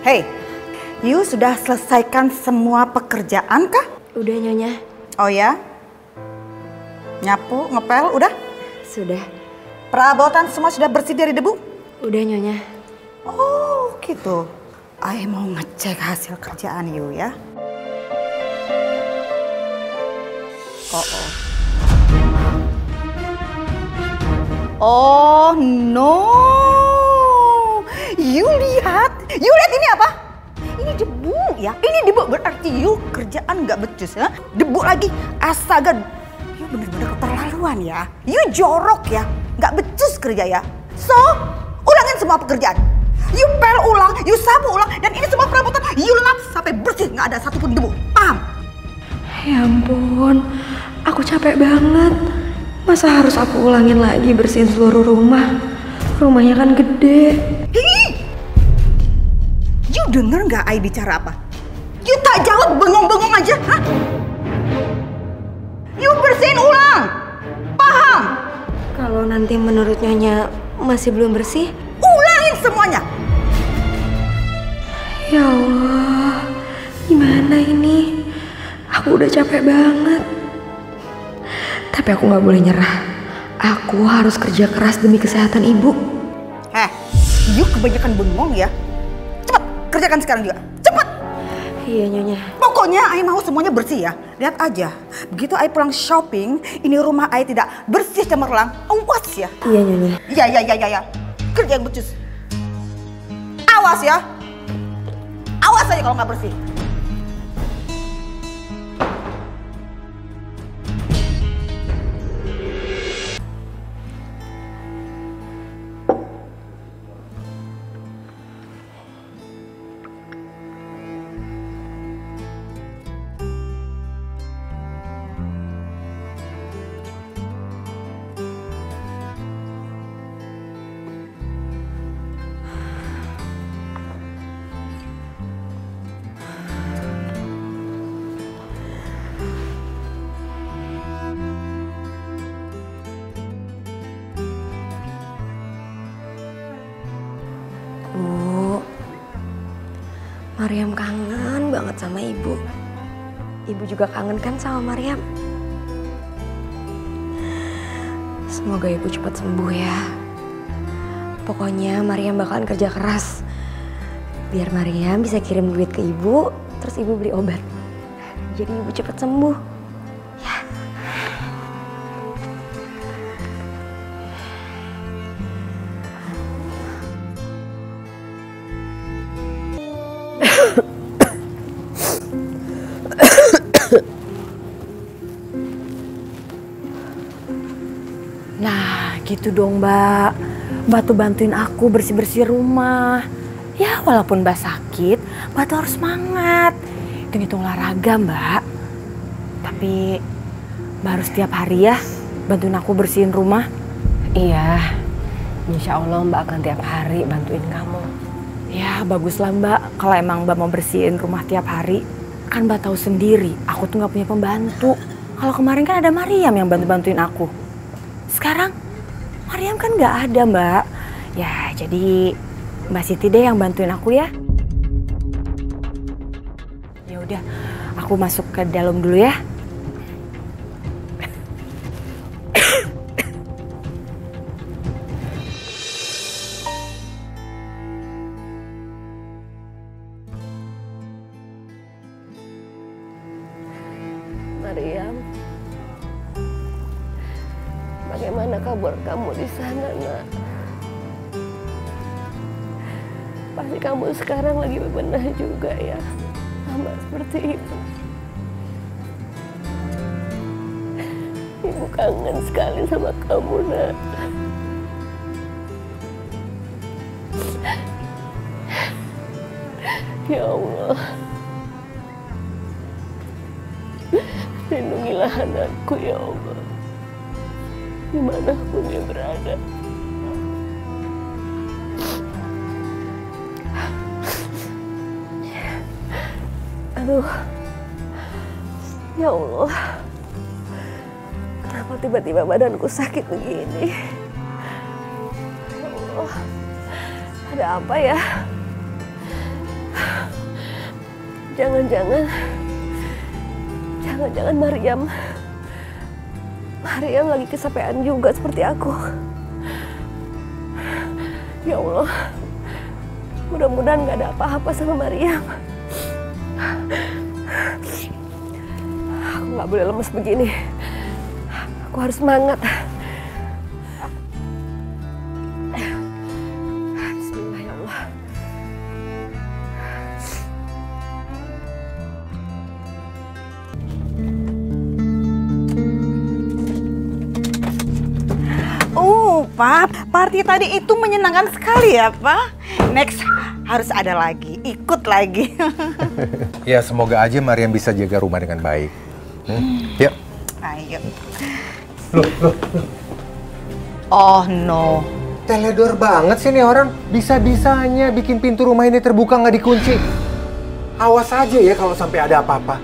Hei, you sudah selesaikan semua pekerjaan kah? Udah Nyonya. Oh ya? Nyapu, ngepel, udah? Sudah. Perabotan semua sudah bersih dari debu? Udah Nyonya. Oh gitu. I mau ngecek hasil kerjaan you ya. Oh no. You lihat ini apa? Ini debu ya. Ini debu berarti you kerjaan nggak becus ya. Debu lagi, astaga. You bener-bener keterlaluan ya. You jorok ya, nggak becus kerja ya. So, ulangin semua pekerjaan. You pel ulang, you sapu ulang, dan ini semua perabotan you lap sampai bersih, nggak ada satupun debu. Paham? Ya ampun, aku capek banget. Masa harus aku ulangin lagi bersihin seluruh rumah? Rumahnya kan gede. Hi! You denger nggak I bicara apa? You tak jawab, bengong-bengong aja, hah? You bersihin ulang, paham? Kalau nanti menurut Nyonya masih belum bersih? Ulangin semuanya. Ya Allah, gimana ini? Aku udah capek banget. Tapi aku gak boleh nyerah. Aku harus kerja keras demi kesehatan ibu. You kebanyakan bengong ya. Cepet, kerjakan sekarang juga. Cepet. Iya Nyonya. Pokoknya I mau semuanya bersih ya. Lihat aja, begitu I pulang shopping, ini rumah I tidak bersih cemerlang. Awas ya. Iya Nyonya. Ya. Kerja yang becus. Awas ya. Awas aja kalau nggak bersih. Mariam kangen banget sama ibu. Ibu juga kangen kan sama Mariam? Semoga ibu cepat sembuh ya. Pokoknya Mariam bakalan kerja keras. Biar Mariam bisa kirim duit ke ibu, terus ibu beli obat. Jadi ibu cepat sembuh. Ya. Nah gitu dong Mbak. Mbak tuh bantuin aku bersih-bersih rumah. Ya walaupun Mbak sakit, Mbak tuh harus semangat. Hitung-hitung olahraga Mbak. Tapi Mbak harus tiap hari ya bantuin aku bersihin rumah. Iya, insya Allah Mbak akan tiap hari bantuin kamu. Ya baguslah Mbak, kalau emang Mbak mau bersihin rumah tiap hari. Kan Mbak tahu sendiri, aku tuh nggak punya pembantu. Kalau kemarin kan ada Mariam yang bantu-bantuin aku. Sekarang Mariam kan nggak ada Mbak. Ya jadi Mbak Siti deh yang bantuin aku ya. Ya udah, aku masuk ke dalam dulu ya. Mariam, bagaimana kabar kamu di sana, Nak? Pasti kamu sekarang lagi bebenah juga ya, sama seperti ibu. Ibu kangen sekali sama kamu, Nak. Ya Allah, lindungilah anakku ya Allah, dimanapun dia berada. Aduh, ya Allah, kenapa tiba-tiba badanku sakit begini? Ya Allah, ada apa ya? Jangan-jangan Mariam lagi kesapean juga seperti aku. Ya Allah, mudah-mudahan gak ada apa-apa sama Mariam. Aku gak boleh lemes begini. Aku harus semangat. Bismillah ya Allah. Pak, party tadi itu menyenangkan sekali ya, Pak. Next harus ada lagi, ikut lagi. Ya, semoga aja Mariam bisa jaga rumah dengan baik. Yuk. Ayo. Loh. Oh no. Teledor banget sih nih orang. Bisa-bisanya bikin pintu rumah ini terbuka nggak dikunci. Awas aja ya kalau sampai ada apa-apa.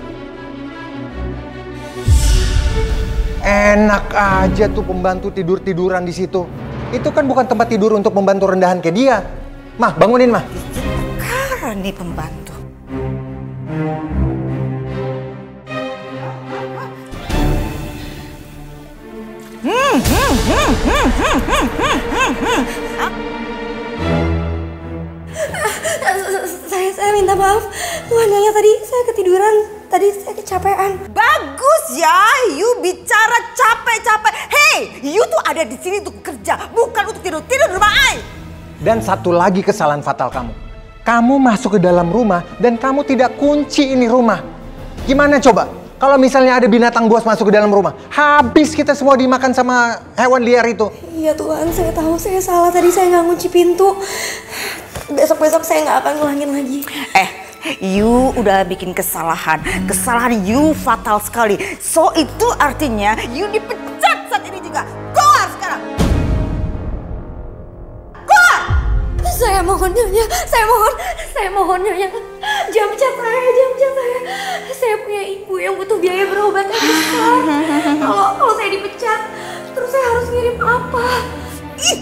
Enak aja tuh pembantu tidur-tiduran di situ. Itu kan bukan tempat tidur untuk pembantu rendahan kayak dia. Mah, bangunin, Mah. Karena nih pembantu. Saya minta maaf. Nyonya tadi saya ketiduran. Tadi saya kecapean. Bagus ya, you bicara capek-capek. Hey, you tuh ada di sini untuk kerja, bukan untuk tidur di rumah I. Dan satu lagi kesalahan fatal kamu. Kamu masuk ke dalam rumah dan kamu tidak kunci ini rumah. Gimana coba? Kalau misalnya ada binatang buas masuk ke dalam rumah, habis kita semua dimakan sama hewan liar itu. Iya Tuhan, saya tahu saya salah. Tadi saya nggak kunci pintu. Besok-besok saya nggak akan ngulangin lagi. You udah bikin kesalahan. Kesalahan you fatal sekali. So itu artinya you dipecat saat ini juga. Keluar sekarang. Keluar. Saya mohon Nyonya, saya mohon Nyonya. Jangan pecat saya. Saya punya ibu yang butuh biaya berobat yang besar. Kalau saya dipecat, terus saya harus ngirim apa? Ih,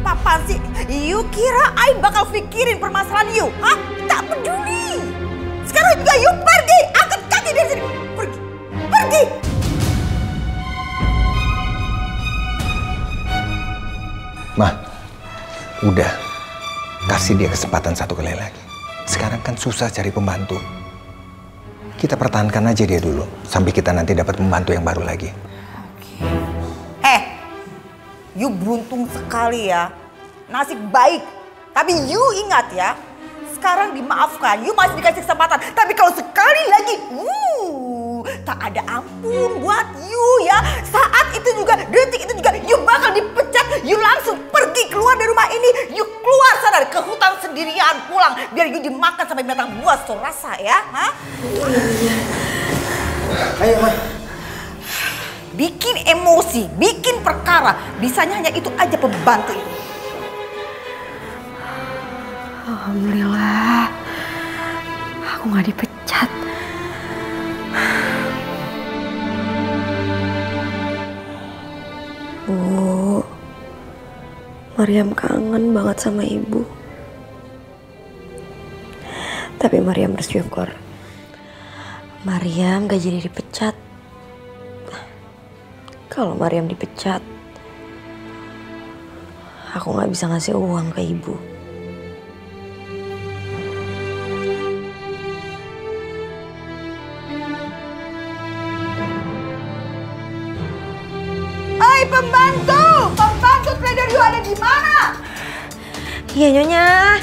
Papa sih, you kira I bakal pikirin permasalahan you? Hah? Tak peduli. Sekarang juga you pergi, angkat kaki dari sini. Pergi. Mah, udah. Kasih dia kesempatan satu kali lagi. Sekarang kan susah cari pembantu. Kita pertahankan aja dia dulu. Sampai kita nanti dapat pembantu yang baru lagi. You beruntung sekali ya. Nasib baik. Tapi you ingat ya. Sekarang dimaafkan. You masih dikasih kesempatan. Tapi kalau sekali lagi. Tak ada ampun buat you ya. Saat itu juga, detik itu juga. You bakal dipecat. You langsung pergi keluar dari rumah ini. You keluar sana ke hutan sendirian pulang. Biar you dimakan sampai binatang buas. So rasa ya. Hah? Ayo, Mah. Bikin emosi, bikin perkara. Bisanya hanya itu aja pembantu itu. Alhamdulillah, aku nggak dipecat. Bu, Mariam kangen banget sama ibu. Tapi Mariam bersyukur. Mariam gak jadi dipecat. Kalau Mariam dipecat, aku nggak bisa ngasih uang ke ibu. Hai pembantu trader you ada di mana? Iya Nyonya.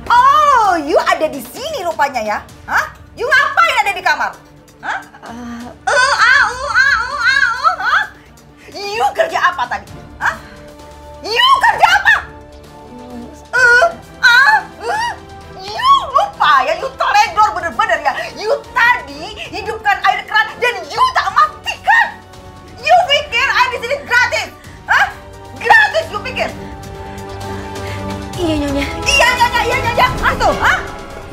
Oh, you ada di sini rupanya ya? Hah? You ngapain ada di kamar? Hah? You kerja apa tadi? Hah? You kerja apa? You lupa ya, you teledor bener-bener ya. You tadi hidupkan air keran dan you tak matikan. You pikir air di sini gratis? Hah? Gratis you pikir? Iya Nyonya. Iya. Tuh, hah?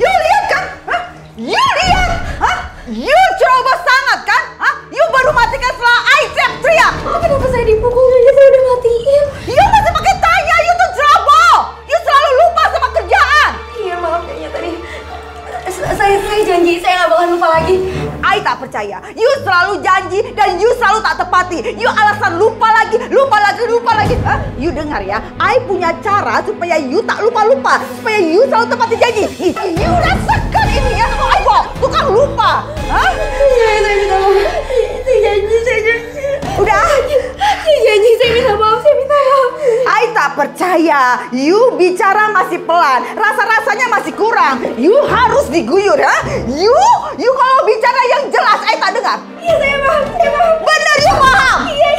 You lihat kan? Hah? You lihat? Hah? You ceroboh sangat kan? Hah? You baru matikan setelah I teriak-teriak. Kenapa saya dipukul Nyonya? Saya udah matiin. You masih pakai tanya, you tuh ceroboh. You selalu lupa sama kerjaan. Iya maaf Nyonya, tadi tak percaya. You selalu janji dan you selalu tak tepati. You alasan lupa lagi. Hah? You dengar ya, I punya cara supaya you tak lupa-lupa. Supaya you selalu tepati janji. You rasakan ini ya. I tukang lupa. Hah? Saya minta maaf. Saya janji. Udah. Saya janji, saya minta maaf. I tak percaya. You bicara masih pelan. Rasa-rasanya masih kurang. You harus diguyur ya. You kalau bicara yang jelas I tak dengar. Iya, saya paham. Bener you paham? Iya.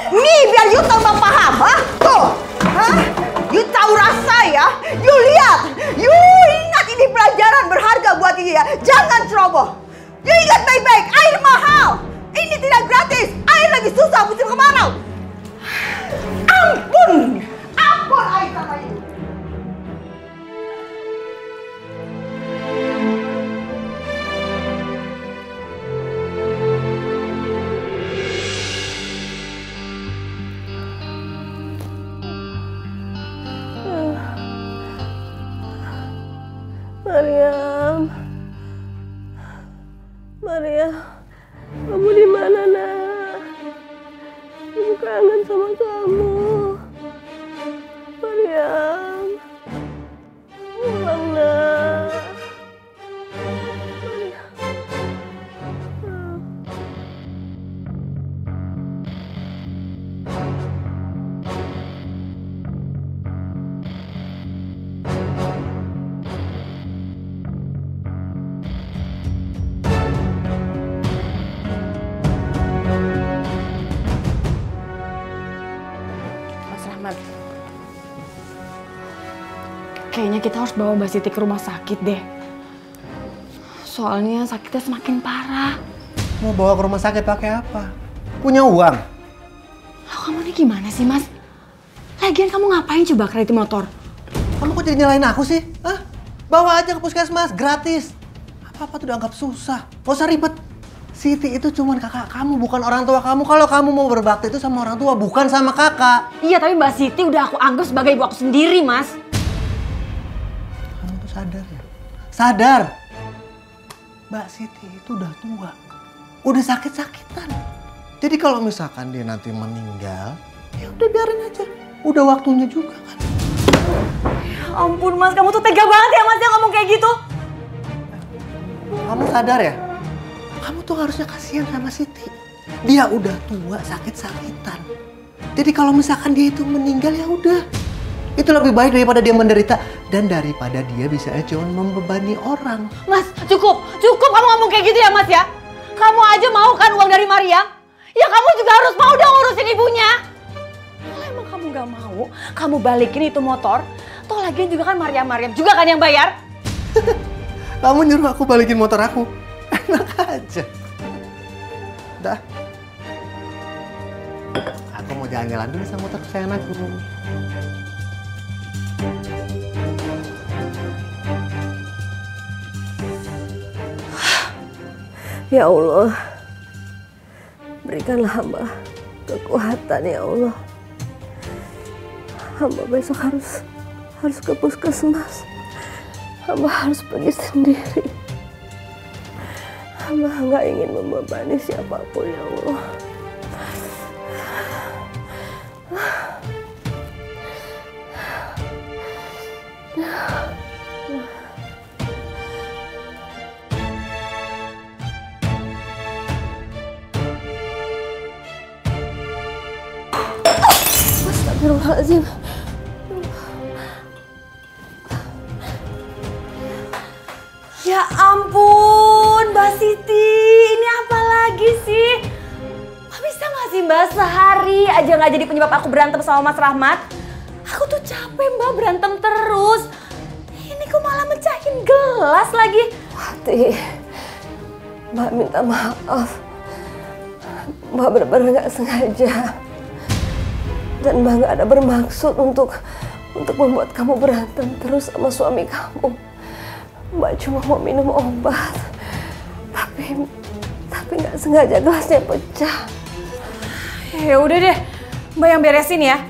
Nih biar you tambah paham, ha? Tuh, ha? You tahu rasa ya? You lihat, you ingat ini pelajaran berharga buat you ya. Jangan ceroboh. You ingat baik-baik, air mahal. Ini tidak gratis. Air lagi susah musim kemarau. Ampun air sama you. Maria, kamu di mana, nak? Ibu kangen sama kamu. Mariam, pulang, nak. Kayaknya kita harus bawa Mbak Siti ke rumah sakit deh. Soalnya sakitnya semakin parah. Mau bawa ke rumah sakit pakai apa? Punya uang? Loh, kamu ini gimana sih, Mas? Lagian kamu ngapain coba kredit motor? Kamu kok jadi nyalain aku sih? Hah? Bawa aja ke puskesmas, gratis. Apa-apa tuh dianggap susah. Gak usah ribet. Siti itu cuman kakak kamu, bukan orang tua kamu. Kalau kamu mau berbakti itu sama orang tua, bukan sama kakak. Iya, tapi Mbak Siti udah aku anggap sebagai ibu aku sendiri, Mas. Kamu tuh sadar ya? Sadar! Mbak Siti itu udah tua. Udah sakit-sakitan. Jadi kalau misalkan dia nanti meninggal, ya udah biarin aja. Udah waktunya juga kan. Ya ampun, Mas. Kamu tuh tega banget ya, Mas, yang ngomong kayak gitu. Kamu sadar ya? Kamu tuh harusnya kasihan sama Siti. Dia udah tua, sakit-sakitan. Jadi kalau misalkan dia itu meninggal, ya udah. Itu lebih baik daripada dia menderita. Dan daripada dia bisa cuma membebani orang. Mas, cukup kamu ngomong kayak gitu ya, Mas ya. Kamu aja mau kan uang dari Mariam? Ya kamu juga harus mau dong urusin ibunya. Kalau emang kamu gak mau, kamu balikin itu motor. Toh lagian juga kan Mariam juga kan yang bayar. Kamu nyuruh aku balikin motor aku. Enak aja. Udah. Aku mau jalan-jalan dulu sama motor kesayangan aku. Ya Allah, berikanlah hamba kekuatan ya Allah. Hamba besok harus ke puskesmas. Hamba harus pergi sendiri. Hamba nggak ingin membebani siapapun ya Allah. Astagfirullahaladzim. Ya ampun, Mbak Siti, ini apa lagi sih? Kok bisa gak sih Mbak sehari aja gak jadi penyebab aku berantem sama Mas Rahmat? Aku tuh capek Mbak berantem terus. Ini kok malah mecahin gelas lagi. Wati, Mbak minta maaf. Mbak benar-benar gak sengaja. Dan Mbak gak ada bermaksud untuk membuat kamu berantem terus sama suami kamu. Mbak cuma mau minum obat, tapi nggak sengaja gelasnya pecah. Ya udah deh, Mbak yang beresin ya.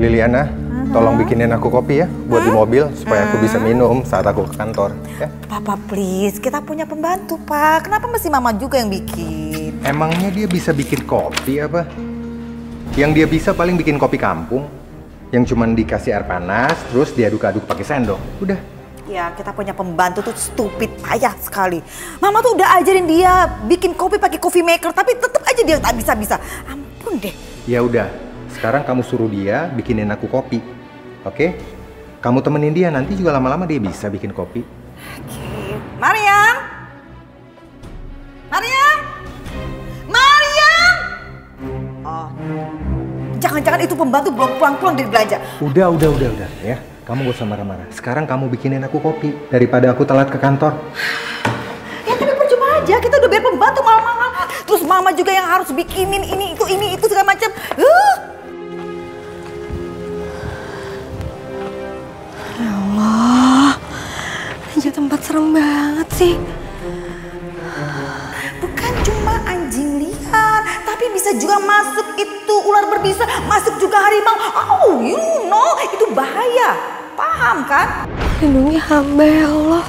Liliana, tolong bikinin aku kopi ya buat di mobil supaya aku bisa minum saat aku ke kantor. Ya? Papa please, kita punya pembantu Pak. Kenapa mesti Mama juga yang bikin? Emangnya dia bisa bikin kopi apa? Yang dia bisa paling bikin kopi kampung, yang cuman dikasih air panas, terus diaduk-aduk pakai sendok. Udah. Ya, kita punya pembantu tuh stupid, payah sekali. Mama tuh udah ajarin dia bikin kopi pakai coffee maker, tapi tetap aja dia tak bisa-bisa. Ampun deh. Ya udah, sekarang kamu suruh dia bikinin aku kopi. Oke? Kamu temenin dia, nanti juga lama-lama dia bisa bikin kopi. Oke. Mariam! Mariam! Mariam! Oh. Jangan-jangan itu pembantu belum pulang-pulang dari belanja. Udah ya. Kamu gak usah marah-marah. Sekarang kamu bikinin aku kopi daripada aku telat ke kantor. Ya tapi percuma aja, kita udah biar pembantu malam-malam. Terus Mama juga yang harus bikinin ini itu segala macam. Ya Allah, ini tempat serem banget sih. Bukan cuma anjing liar, tapi bisa juga masuk itu ular berbisa, masuk juga harimau. Oh, you know, itu bahaya. Paham kan? Lindungi hamba ya Allah.